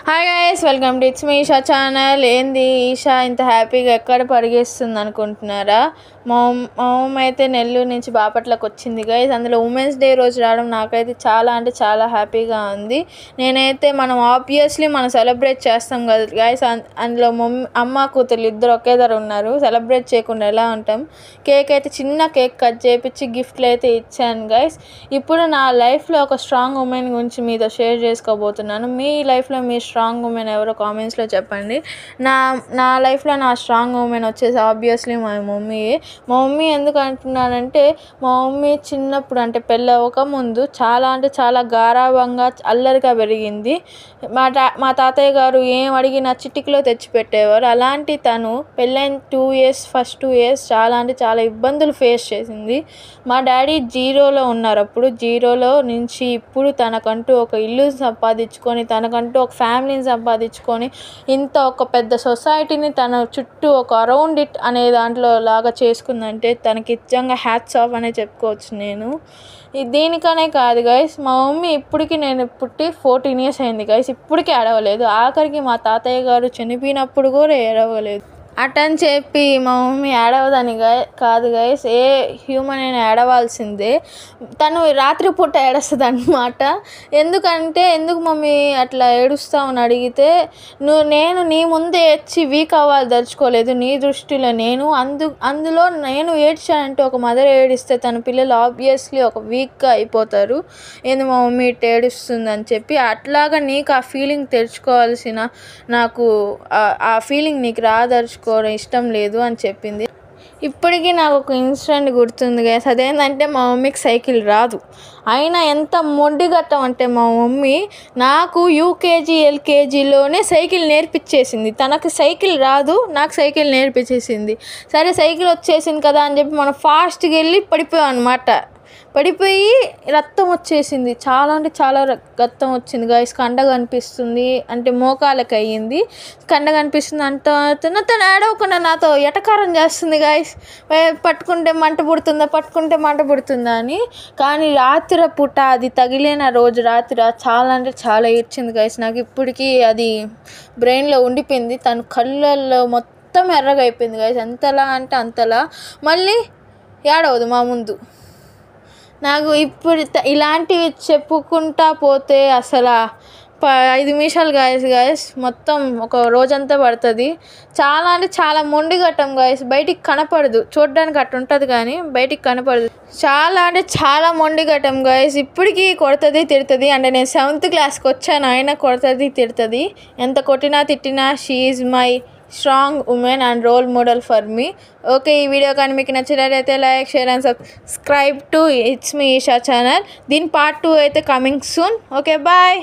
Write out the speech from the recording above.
Hi guys, welcome to it's me Eesha channel. ఏంది ఈషా ఇంత హ్యాపీగా ఎక్కడ పరిగెస్తుంది అనుకుంటున్నారా? మా మమ్మీ అయితే నెల్లూరు నుంచి బాపట్లకు వచ్చింది గైస్. అందులో ఉమెన్స్ డే రోజు రావడం నాకైతే చాలా అంటే చాలా హ్యాపీగా ఉంది. మనం ఆబ్వియస్లీ సెలబ్రేట్ చేస్తాం కదా గైస్. అందులో అమ్మ కూతురు ఇద్దరు ఒకే దగ్గర ఉన్నారు. సెలబ్రేట్ చేయకుండా ఎలా ఉంటాం? కేక్ అయితే చిన్న కేక్ కట్ చేయించి గిఫ్ట్లు అయితే ఇచ్చాను గైస్. ఇప్పుడు నా లైఫ్లో ఒక స్ట్రాంగ్ ఉమెన్ గురించి మీతో షేర్ చేసుకోబోతున్నాను. మీ లైఫ్లో మీ స్ట్రాంగ్ ఉమెన్ ఎవరో కామెంట్స్లో చెప్పండి. నా లైఫ్లో నా స్ట్రాంగ్ ఉమెన్ వచ్చేసి ఆబ్వియస్లీ మా మమ్మీ. మా మమ్మీ ఎందుకు అంటున్నానంటే, మా మమ్మీ చిన్నప్పుడు అంటే పెళ్ళి అవ్వకముందు చాలా అంటే చాలా గారాబంగా అల్లరిగా పెరిగింది. మా తాతయ్య గారు ఏం అడిగినా చిటికలో తెచ్చిపెట్టేవారు. అలాంటి తను పెళ్ళైన 2 years ఫస్ట్ 2 years చాలా అంటే చాలా ఇబ్బందులు ఫేస్ చేసింది. మా డాడీ జీరోలో ఉన్నారు. అప్పుడు జీరోలో నుంచి ఇప్పుడు తనకంటూ ఒక ఇల్లు సంపాదించుకొని, తనకంటూ ఒక ఫ్యామిలీని సంపాదించుకొని, ఒక పెద్ద సొసైటీని తన చుట్టూ ఒక అరౌండ్ ఇట్ అనే దాంట్లో లాగా చేసుకుందంటే తనకి నిజంగా హ్యాట్స్ ఆఫ్ అనే చెప్పుకోవచ్చు. నేను దీనికనే కాదు గైస్, మా మమ్మీ ఇప్పటికీ నేను పుట్టి 14 years అయింది గైస్, ఇప్పటికీ ఏడవలేదు. ఆఖరికి మా తాతయ్య గారు చనిపోయినప్పుడు కూడా ఏడవలేదు. అటని చెప్పి మా మమ్మీ ఏడవదని కాదు గైస్, ఏ హ్యూమన్ అయినా ఏడవాల్సిందే. తను రాత్రిపూట ఏడుస్తుంది అన్నమాట. ఎందుకు మమ్మీ అట్లా ఏడుస్తామని అడిగితే, నేను నీ ముందే ఏడ్చి వీక్ అవ్వాలి దలుచుకోలేదు. నీ దృష్టిలో అందులో నేను ఏడ్చానంటే, ఒక మదర్ ఏడిస్తే తన పిల్లలు ఆబ్వియస్లీ ఒక వీక్గా అయిపోతారు. మా మమ్మీ ఇట్లా ఏడుస్తుంది అని చెప్పి, అట్లాగా నీకు ఆ ఫీలింగ్ తెచ్చుకోవాల్సిన, నాకు ఆ ఫీలింగ్ నీకు రాదలుచుకోవడం ఇష్టం లేదు అని చెప్పింది. ఇప్పటికీ నాకు ఒక ఇన్సిడెంట్ గుర్తుంది గైస్. అదేంటంటే, మా మమ్మీకి సైకిల్ రాదు. అయినా ఎంత మొండిగట్టం అంటే మా మమ్మీ నాకు యూకేజీ ఎల్కేజీలోనే సైకిల్ నేర్పించేసింది. తనకు సైకిల్ రాదు, నాకు సైకిల్ నేర్పించేసింది. సరే సైకిల్ వచ్చేసింది కదా అని చెప్పి మనం ఫాస్ట్గా వెళ్ళి పడిపోయాం అనమాట. పడిపోయి రక్తం వచ్చేసింది. చాలా అంటే చాలా రక్తం వచ్చింది గైస్. కండ కనిపిస్తుంది, అంటే మోకాళ్ళకి అయ్యింది. కండ కనిపిస్తుంది అంత తను ఏడవకుండా నాతో ఎటకారం చేస్తుంది గైస్. పట్టుకుంటే మంట పుడుతుందా అని. కానీ రాత్రి పూట అది తగిలిన రోజు రాత్రి చాలా అంటే చాలా ఏడ్చింది గైస్. నాకు ఇప్పటికీ అది బ్రెయిన్లో ఉండిపోయింది. తన కళ్ళల్లో మొత్తం ఎర్రగా అయిపోయింది గైస్. ఎంతలా అంటే అంతలా. మళ్ళీ ఏడవదు మా ముందు. నాకు ఇప్పుడు ఇలాంటివి చెప్పుకుంటా పోతే అసలు 5 నిమిషాలు గాయస్ మొత్తం ఒక రోజంతా పడుతుంది. చాలా అంటే చాలా మొండిగట్టం గాయస్. బయటికి కనపడదు, చూడడానికి అట్లా ఉంటుంది కానీ బయటికి కనపడదు. చాలా అంటే చాలా మొండిగట్టం గాయస్. ఇప్పటికీ కొడుతుంది తిడుతుంది. అంటే నేను 7th classకి వచ్చాను, అయినా కొడుతుంది తిడుతుంది. ఎంత కొట్టినా తిట్టినా she is my strong woman and role model for me. Okay, ఈ వీడియో కానీ మీకు నచ్చినట్లయితే like, share and subscribe to it's me Eesha channel. దీని part 2 అయితే కమింగ్ సూన్. Okay, bye.